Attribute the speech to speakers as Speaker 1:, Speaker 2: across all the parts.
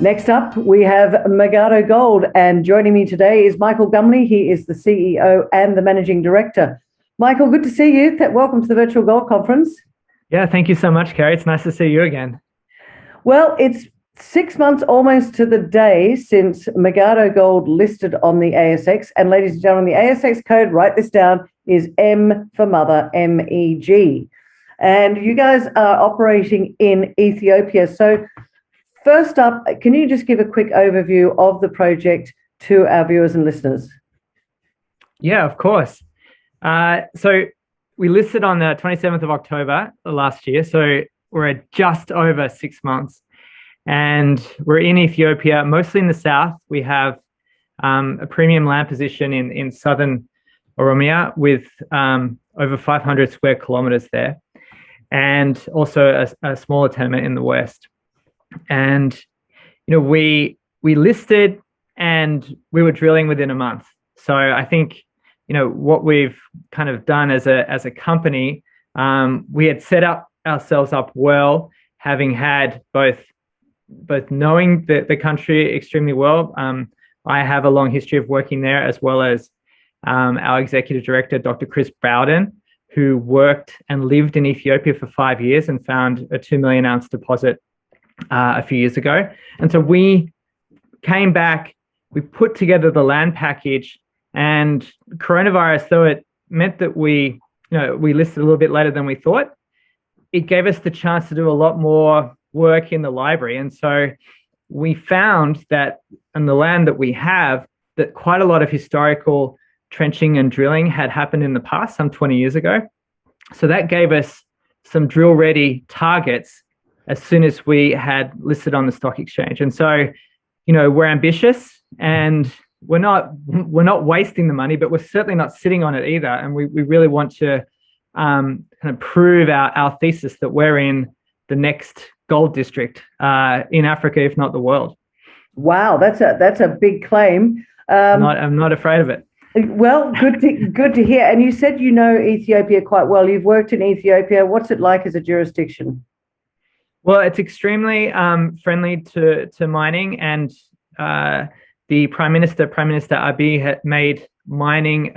Speaker 1: Next up, we have Megado Gold, and joining me today is Michael Gumley. He is the CEO and the Managing Director. Michael, good to see you. Welcome to the Virtual Gold Conference.
Speaker 2: Yeah, thank you so much, Kerry. It's nice to see you again.
Speaker 1: Well, it's 6 months almost to the day since Megado Gold listed on the ASX. And ladies and gentlemen, the ASX code, write this down, is M for mother, MEG. And you guys are operating in Ethiopia. So first up, can you just give a quick overview of the project to our viewers and listeners?
Speaker 2: Yeah, of course. So we listed on the 27th of October last year. So we're at just over 6 months. And we're in Ethiopia, mostly in the south. We have a premium land position in southern Oromia with over 500 square kilometers there, and also a smaller tenement in the west. And we listed and we were drilling within a month. So I think what we've kind of done as a company, we had set ourselves up well, having had both knowing the country extremely well. I have a long history of working there, as well as our executive director, Dr. Chris Bowden, who worked and lived in Ethiopia for 5 years and found a 2 million ounce deposit a few years ago. And so we came back, we put together the land package, and coronavirus, though it meant that we listed a little bit later than we thought, it gave us the chance to do a lot more work in the library. And so we found that on the land that we have, that quite a lot of historical trenching and drilling had happened in the past, some 20 years ago. So that gave us some drill ready targets as soon as we had listed on the stock exchange. And so, we're ambitious and we're not wasting the money, but we're certainly not sitting on it either. And we really want to kind of prove our thesis that we're in the next gold district in Africa, if not the world.
Speaker 1: Wow, that's a big claim.
Speaker 2: I'm not afraid of it.
Speaker 1: Well, good to hear. And you said you know Ethiopia quite well. You've worked in Ethiopia. What's it like as a jurisdiction?
Speaker 2: Well, it's extremely friendly to mining, and the Prime Minister Abiy, had made mining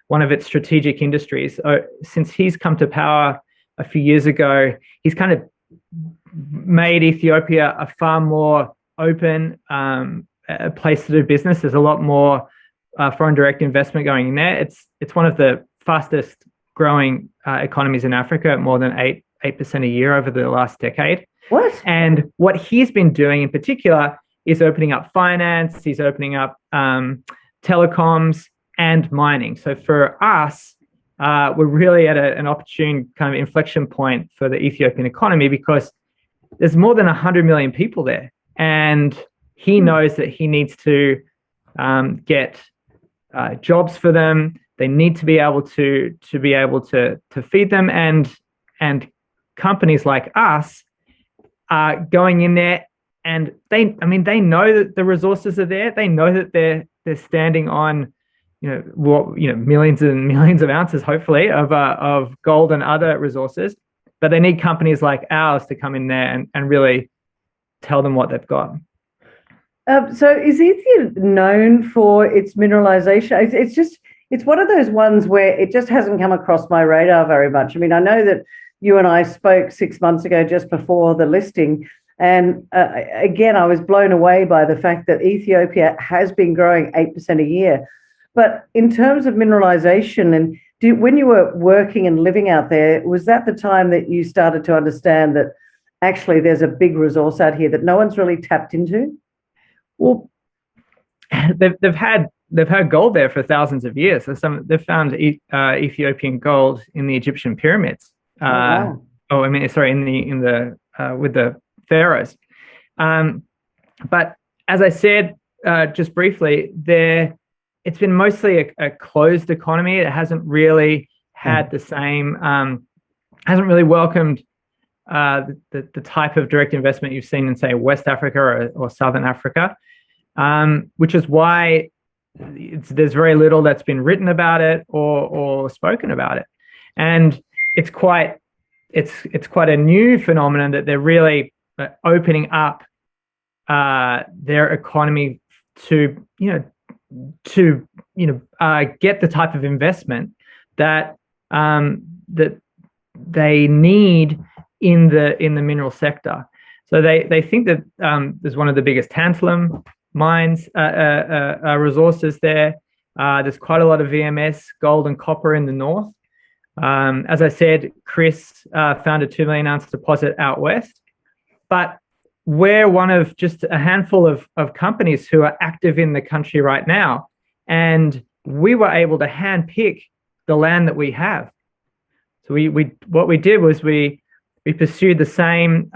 Speaker 2: one of its strategic industries. Since he's come to power a few years ago, he's kind of made Ethiopia a far more open a place to do business. There's a lot more foreign direct investment going in there. It's one of the fastest growing economies in Africa, at more than 8% a year over the last decade.
Speaker 1: What?
Speaker 2: And what he's been doing in particular is opening up finance. He's opening up telecoms and mining. So for us, we're really at an opportune kind of inflection point for the Ethiopian economy, because there's more than 100 million people there, and he knows that he needs to get jobs for them. They need to be able to feed them, and companies like us are going in there, and they know that the resources are there. They know that they're standing on millions and millions of ounces, hopefully, of gold and other resources. But they need companies like ours to come in there and really tell them what they've got.
Speaker 1: So is Ethiopia known for its mineralization? It's one of those ones where it just hasn't come across my radar very much. I mean, I know that you and I spoke 6 months ago, just before the listing. And again, I was blown away by the fact that Ethiopia has been growing 8% a year. But in terms of mineralization, and when you were working and living out there, was that the time that you started to understand that actually there's a big resource out here that no one's really tapped into?
Speaker 2: Well, they've had gold there for thousands of years. So they've found Ethiopian gold in the Egyptian pyramids.
Speaker 1: Wow.
Speaker 2: In the with the pharaohs. But as I said just briefly, it's been mostly a closed economy. It hasn't really had the same, hasn't really welcomed the type of direct investment you've seen in, say, West Africa or Southern Africa, which is why there's very little that's been written about it or spoken about it. And it's quite a new phenomenon that they're really opening up their economy to get the type of investment that that they need in the mineral sector. So they think that there's one of the biggest tantalum mines resources there. There's quite a lot of VMS, gold and copper in the north. As I said, Chris found a 2 million ounce deposit out west, but we're one of just a handful of companies who are active in the country right now, and we were able to handpick the land that we have. So what we did was we pursued the same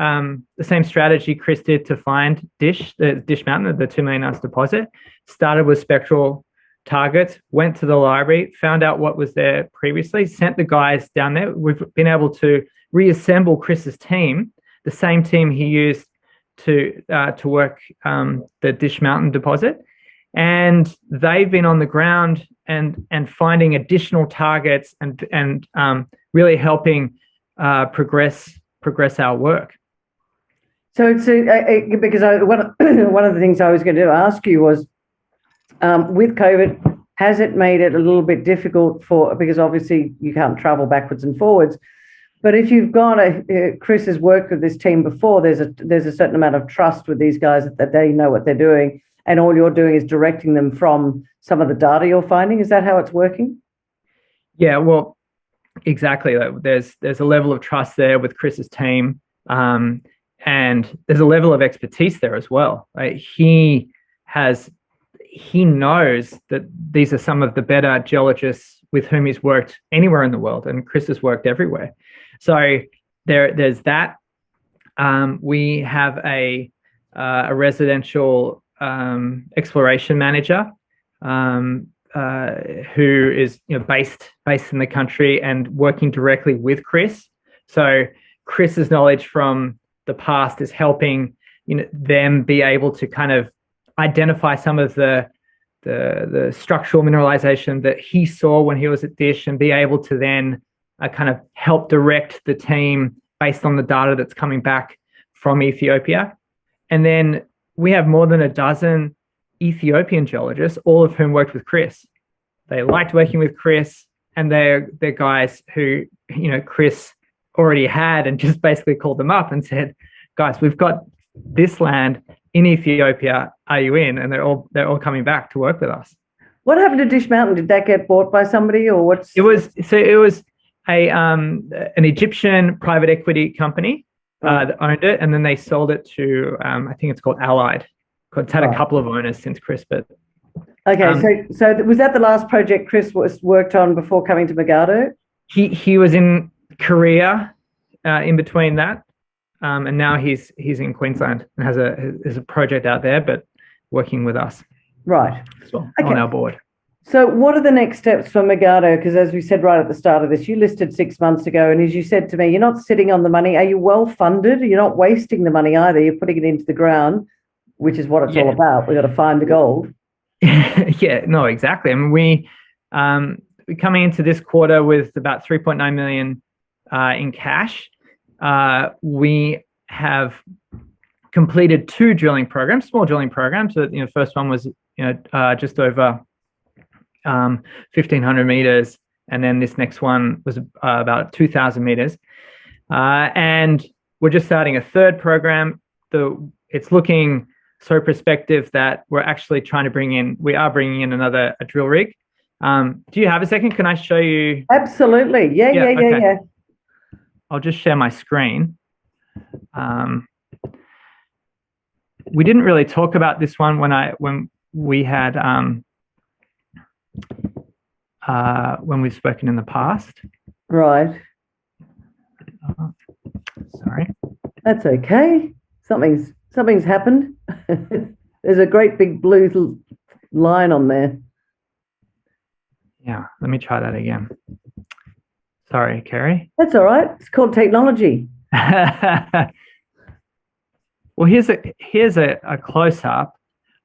Speaker 2: strategy Chris did to find the Dish Mountain, the 2 million ounce deposit. Started with spectral targets, went to the library, found out what was there previously, sent the guys down there. We've been able to reassemble Chris's team, the same team he used to work the Dish Mountain deposit, and they've been on the ground and finding additional targets and really helping progress our work.
Speaker 1: So because one of the things I was going to ask you was, with COVID, has it made it a little bit difficult because obviously you can't travel backwards and forwards, but if you've got Chris has worked with this team before, there's a certain amount of trust with these guys that they know what they're doing, and all you're doing is directing them from some of the data you're finding. Is that how it's working?
Speaker 2: Yeah, well, exactly. There's a level of trust there with Chris's team, and there's a level of expertise there as well. Right? He knows that these are some of the better geologists with whom he's worked anywhere in the world, and Chris has worked everywhere. So there's that. We have a residential exploration manager who is based in the country and working directly with Chris. So Chris's knowledge from the past is helping them be able to kind of identify some of the structural mineralization that he saw when he was at Dish, and be able to then kind of help direct the team based on the data that's coming back from Ethiopia. And then we have more than a dozen Ethiopian geologists, all of whom worked with Chris. They liked working with Chris, and they're guys who Chris already had, and just basically called them up and said, guys, we've got this land in Ethiopia, are you in? And they're all coming back to work with us.
Speaker 1: What happened to Dish Mountain? Did that get bought by somebody, or what's? It was
Speaker 2: an Egyptian private equity company that owned it, and then they sold it to I think it's called Allied. It's had a couple of owners since Chris, but
Speaker 1: okay. So was that the last project Chris worked on before coming to Megado?
Speaker 2: He was in Korea in between that. And now he's in Queensland and has a project out there, but working with us.
Speaker 1: Right.
Speaker 2: As well, on our board.
Speaker 1: So what are the next steps for Megado? Because as we said right at the start of this, you listed 6 months ago, and as you said to me, you're not sitting on the money. Are you well funded? You're not wasting the money either. You're putting it into the ground, which is what it's all about. We've got to find the gold.
Speaker 2: Yeah, no, exactly. I mean, we're coming into this quarter with about 3.9 million in cash. We have completed 2 drilling programs, small drilling programs. So, first one was, just over 1,500 meters, and then this next one was about 2,000 meters. And we're just starting a third program. It's looking so prospective that we're actually trying to bringing in a drill rig. Do you have a second? Can I show you?
Speaker 1: Absolutely. Yeah.
Speaker 2: I'll just share my screen. We didn't really talk about this one when we've spoken in the past.
Speaker 1: Right.
Speaker 2: Sorry.
Speaker 1: That's okay. Something's happened. There's a great big blue line on there.
Speaker 2: Yeah, let me try that again. Sorry, Kerry.
Speaker 1: That's all right. It's called technology.
Speaker 2: Well, here's a close-up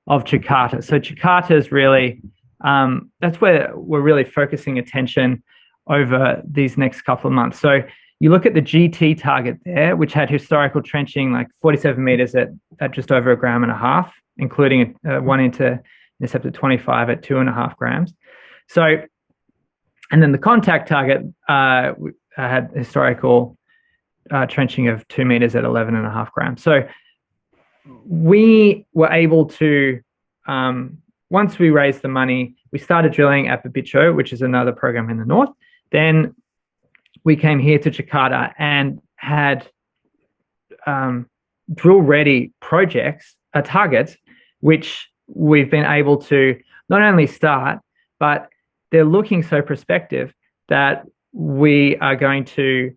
Speaker 2: of Jakarta. So Jakarta is really, that's where we're really focusing attention over these next couple of months. So you look at the GT target there, which had historical trenching like 47 meters at just over 1.5 grams, including one intercepted 25 at 2.5 grams. So, and then the contact target had historical trenching of 2 meters at 11.5 grams. So we were able to, once we raised the money, we started drilling at Babicho, which is another program in the north. Then we came here to Jakarta and had drill-ready targets, which we've been able to not only start, but they're looking so prospective that we are going to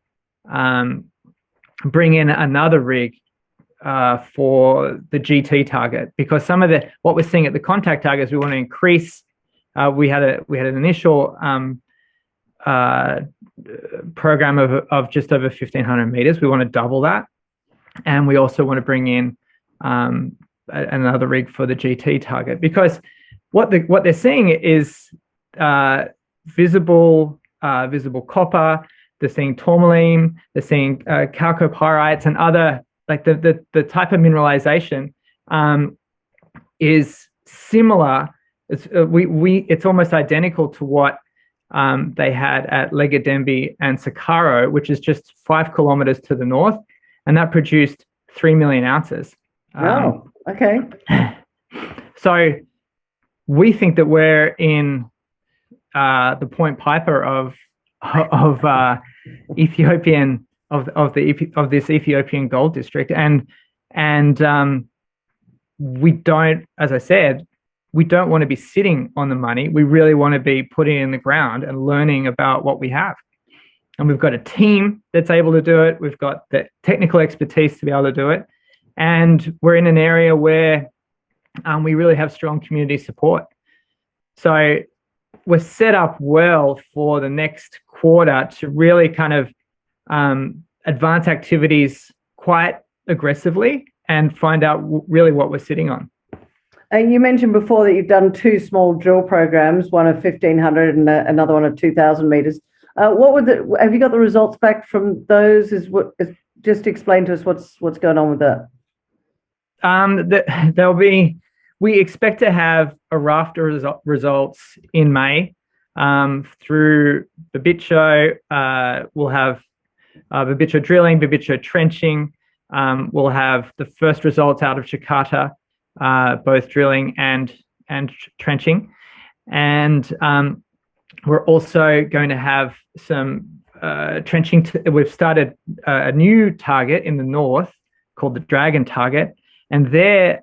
Speaker 2: bring in another rig for the GT target, because some of what we're seeing at the contact targets, we want to increase. We had an initial program of just over 1,500 meters. We want to double that, and we also want to bring in another rig for the GT target, because what they're seeing is visible copper. They're seeing tourmaline. They're seeing chalcopyrites and other, like the type of mineralization is similar. It's almost identical to what they had at Lega Dembi and Sakaro, which is just 5 kilometers to the north, and that produced 3 million ounces.
Speaker 1: Oh, okay.
Speaker 2: So we think that we're in the Point Piper of Ethiopian of this Ethiopian gold district, and we don't, as I said, we don't want to be sitting on the money. We really want to be putting it in the ground and learning about what we have. And we've got a team that's able to do it. We've got the technical expertise to be able to do it. And we're in an area where we really have strong community support. So we're set up well for the next quarter to really kind of advance activities quite aggressively and find out really what we're sitting on.
Speaker 1: And you mentioned before that you've done 2 small drill programs, one of 1,500 and another one of 2,000 meters. Have you got the results back from those? Just explain to us what's going on with that.
Speaker 2: We expect to have a raft of results in May through Babicho. We'll have Babicho drilling, Babicho trenching. We'll have the first results out of Jakarta, both drilling and trenching. And we're also going to have some trenching. We've started a new target in the north called the Dragon target. And there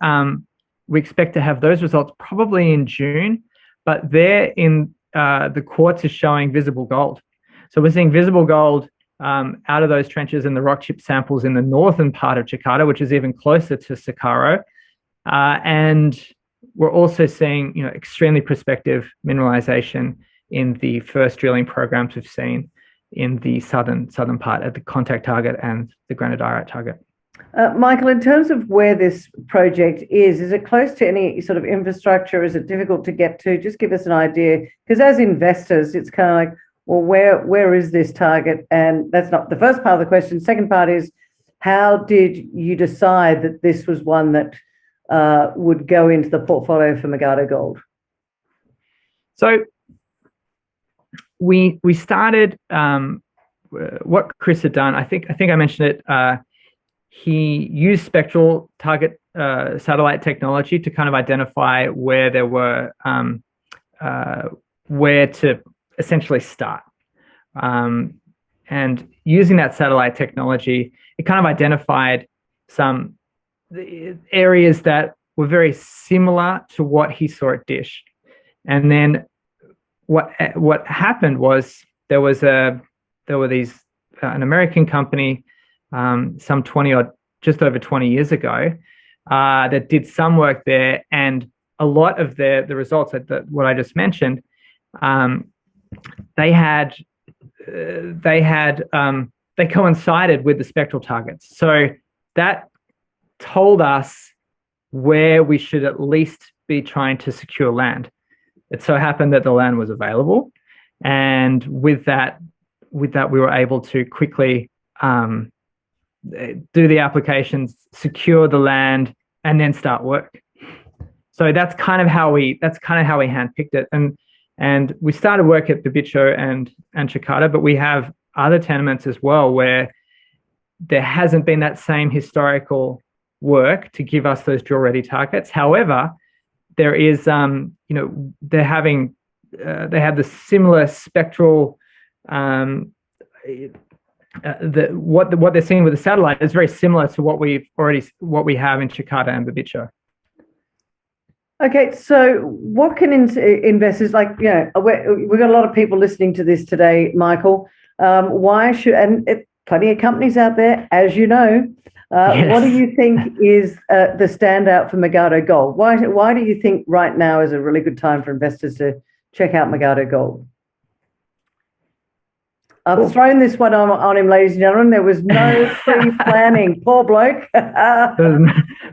Speaker 2: we expect to have those results probably in June, but there in the quartz is showing visible gold. So we're seeing visible gold out of those trenches and the rock chip samples in the northern part of Jakarta, which is even closer to Sakaro. And we're also seeing, extremely prospective mineralization in the first drilling programs we've seen in the southern part at the contact target and the granodiorite target.
Speaker 1: Michael, in terms of where this project is it close to any sort of infrastructure? Is it difficult to get to? Just give us an idea, because as investors, it's kind of like, well, where is this target? And that's not the first part of the question. Second part is, how did you decide that this was one that would go into the portfolio for Megado Gold?
Speaker 2: So we started what Chris had done. I think I mentioned it. He used spectral target satellite technology to kind of identify where there were where to essentially start. And using that satellite technology, it kind of identified some areas that were very similar to what he saw at Dish. And then what happened was there were an American company some 20 or just over 20 years ago that did some work there, and a lot of the results that what I just mentioned, they coincided with the spectral targets. So that told us where we should at least be trying to secure land. It so happened that the land was available, and with that, with that, we were able to quickly do the applications, secure the land, and then start work. So that's kind of how we handpicked it. And we started work at Babicho and Chikata, but we have other tenements as well where there hasn't been that same historical work to give us those drill-ready targets. However, there is, they have the similar spectral. What they're seeing with the satellite is very similar to what we have in Chikata and Babicho.
Speaker 1: Okay, so what can investors we've got a lot of people listening to this today, Michael. Plenty of companies out there, as you know. Yes. What do you think is the standout for Megado Gold? Why do you think right now is a really good time for investors to check out Megado Gold? I've thrown this one on him, ladies and gentlemen. There was no pre-planning. Poor bloke.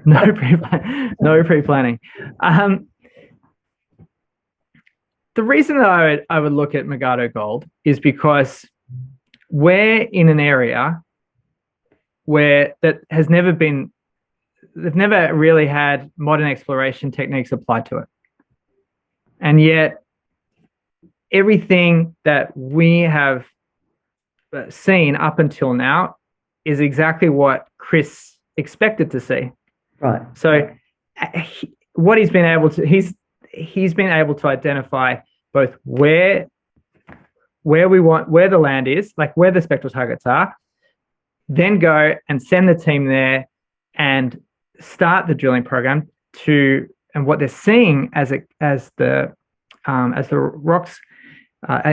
Speaker 2: No pre-planning. The reason that I would look at Megado Gold is because we're in an area where they've never really had modern exploration techniques applied to it. And yet everything that we have seen up until now is exactly what Chris expected to see.
Speaker 1: Right.
Speaker 2: So what he's been able to identify both where the land is, like where the spectral targets are, then go and send the team there and start the drilling program and what they're seeing as the rocks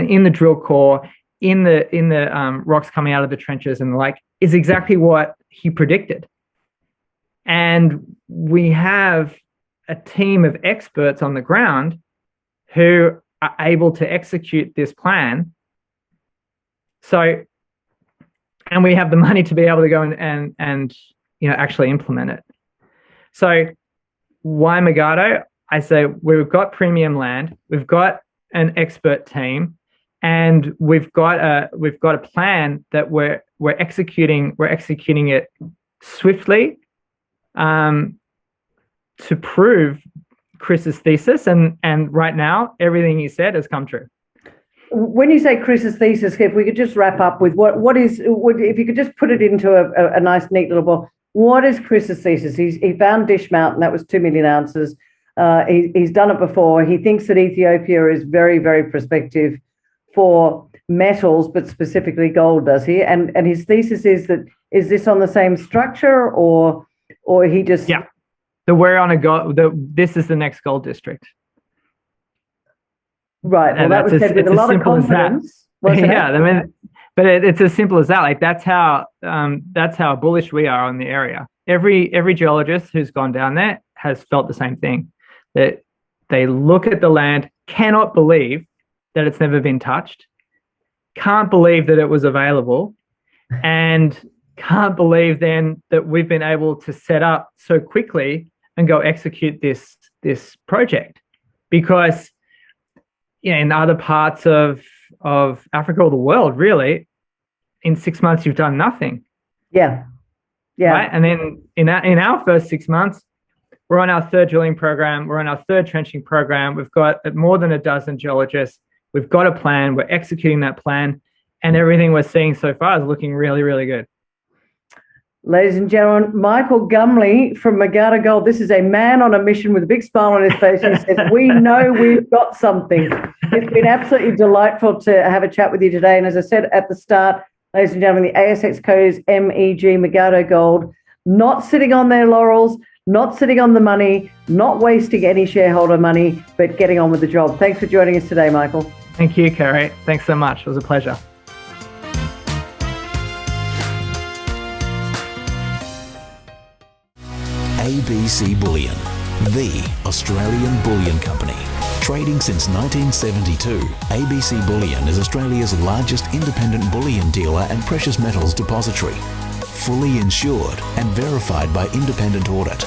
Speaker 2: in the drill core, in the rocks coming out of the trenches and the like, is exactly what he predicted. And we have a team of experts on the ground who are able to execute this plan. So, and we have the money to be able to go and actually implement it. So why Megado? I say we've got premium land, we've got an expert team, and we've got a plan that we're executing it swiftly to prove Chris's thesis, and right now everything he said has come true.
Speaker 1: When you say Chris's thesis, if we could just wrap up with if you could just put it into a nice neat little ball, what is Chris's thesis? He found Dish Mountain, that was 2 million ounces. He's done it before. He thinks that Ethiopia is very, very prospective for metals, but specifically gold, does he? And his thesis is this on the same structure, or he just...
Speaker 2: Yeah, this is the next gold district.
Speaker 1: Right. Well, that was said with a lot of confidence.
Speaker 2: Yeah, I mean, but it's as simple as that. Like that's how bullish we are on the area. Every geologist who's gone down there has felt the same thing. That they look at the land, cannot believe that it's never been touched, can't believe that it was available, and can't believe then that we've been able to set up so quickly and go execute this project. Because in other parts of Africa or the world, really, in 6 months you've done nothing.
Speaker 1: Yeah.
Speaker 2: Right? And then in our first 6 months, we're on our third drilling program. We're on our third trenching program. We've got more than a dozen geologists. We've got a plan. We're executing that plan. And everything we're seeing so far is looking really, really good.
Speaker 1: Ladies and gentlemen, Michael Gumley from Megado Gold. This is a man on a mission with a big smile on his face. He says, we know we've got something. It's been absolutely delightful to have a chat with you today. And as I said at the start, ladies and gentlemen, the ASX code is MEG, Megado Gold. Not sitting on their laurels, not sitting on the money, not wasting any shareholder money, but getting on with the job. Thanks for joining us today, Michael.
Speaker 2: Thank you, Kerry. Thanks so much. It was a pleasure.
Speaker 3: ABC Bullion, the Australian bullion company. Trading since 1972, ABC Bullion is Australia's largest independent bullion dealer and precious metals depository. Fully insured and verified by independent audit.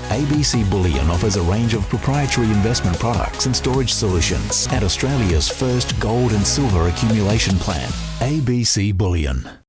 Speaker 3: ABC Bullion offers a range of proprietary investment products and storage solutions and Australia's first gold and silver accumulation plan. ABC Bullion.